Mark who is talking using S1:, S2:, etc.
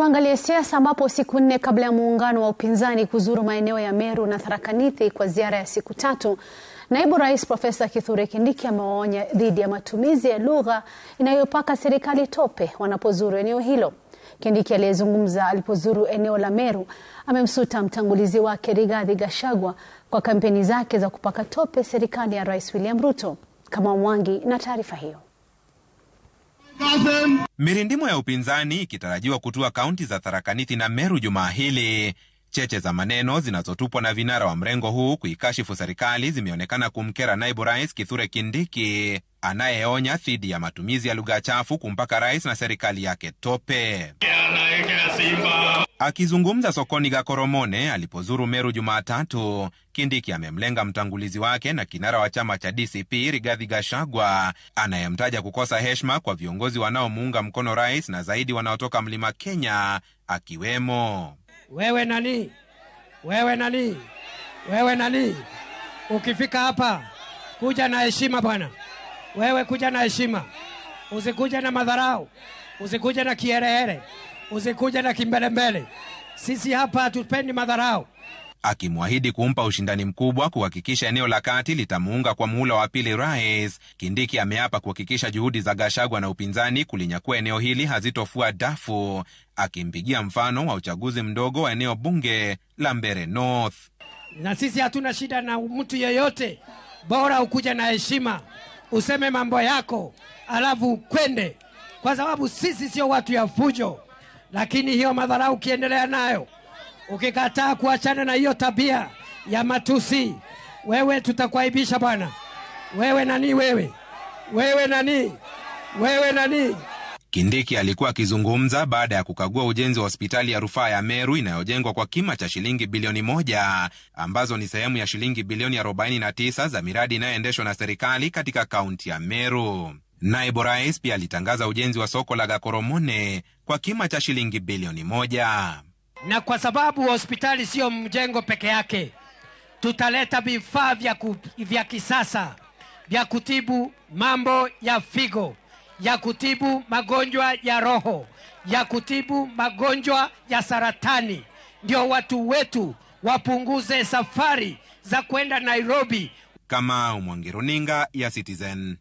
S1: Tuangalie siasa ambapo siku 4 kabla ya muungano wa upinzani kuzuru maeneo ya Meru na Tharaka Nithi kwa ziara ya siku 3, Naibu Rais Profesa Kithure Kindiki amewaonya dhidi ya matumizi ya lugha inayopaka serikali tope wanapozuru eneo hilo. Kindiki aliyezungumza alipozuru eneo la Meru amemsuta mtangulizi wake Rigathi Gachagua kwa kampeni zake za kupaka tope serikali ya Rais William Ruto. Kama Mwangi na taarifa hiyo.
S2: Mirindimo ya upinzani ikitarajiwa kutua kaunti za Tharaka Nithi na Meru Jumaa hili. Cheche za maneno zinazotupwa na vinara wa mrengo huu kuikashifu serikali zimeonekana kumkera Naibu Rais Kithure Kindiki, anayeonya dhidi ya matumizi ya lugha chafu kumpaka rais na serikali yake tope. Akizungumza sokoni Gakoromone alipozuru Meru Jumatatu, Kindiki amemlenga mtangulizi wake na kinara wa chama cha DCP Rigathi Gachagua, anayemtaja kukosa heshima kwa viongozi wanaomuunga mkono rais na zaidi wanaotoka Mlima Kenya, akiwemo
S3: wewe nani? Wewe nani? Wewe nani? Ukifika hapa kuja na heshima bwana. Wewe kuja na heshima. Usikuja na madharau. Usikuja na kiherehere. Usikuja na kimbelembele. Sisi hapa hatupendi madharau.
S2: Akimwahidi kumpa ushindani mkubwa kuhakikisha eneo la kati litamuunga kwa muhula wa pili rais, Kindiki ameapa kuhakikisha juhudi za Gachagua na upinzani kulinyakua eneo hili hazitofua dafu, akimpigia mfano wa uchaguzi mdogo wa eneo bunge la Mbeere North.
S3: Na sisi hatuna shida na mtu yeyote, bora ukuja na heshima, useme mambo yako, alafu kwende, kwa sababu sisi sio watu ya fujo. Lakini hiyo madharau ukiendelea nayo, ukikataa kuachana na hiyo tabia ya matusi, wewe tutakuaibisha bwana. Wewe nani wewe? Wewe nani? Wewe nani?
S2: Kindiki alikuwa akizungumza baada ya kukagua ujenzi wa hospitali ya rufaa ya Meru inayojengwa kwa kima cha shilingi bilioni 1, ambazo ni sehemu ya shilingi bilioni 49 za miradi inayoendeshwa na serikali katika kaunti ya Meru. Naibu Rais pia alitangaza ujenzi wa soko la Gakoromone kwa kima cha shilingi bilioni 1.
S3: Na kwa sababu hospitali sio mjengo peke yake, tutaleta vifaa vya kisasa vya kutibu mambo ya figo, ya kutibu magonjwa ya roho, ya kutibu magonjwa ya saratani, ndio watu wetu wapunguze safari za kwenda Nairobi.
S2: Kama Mwangi, runinga ya Citizen.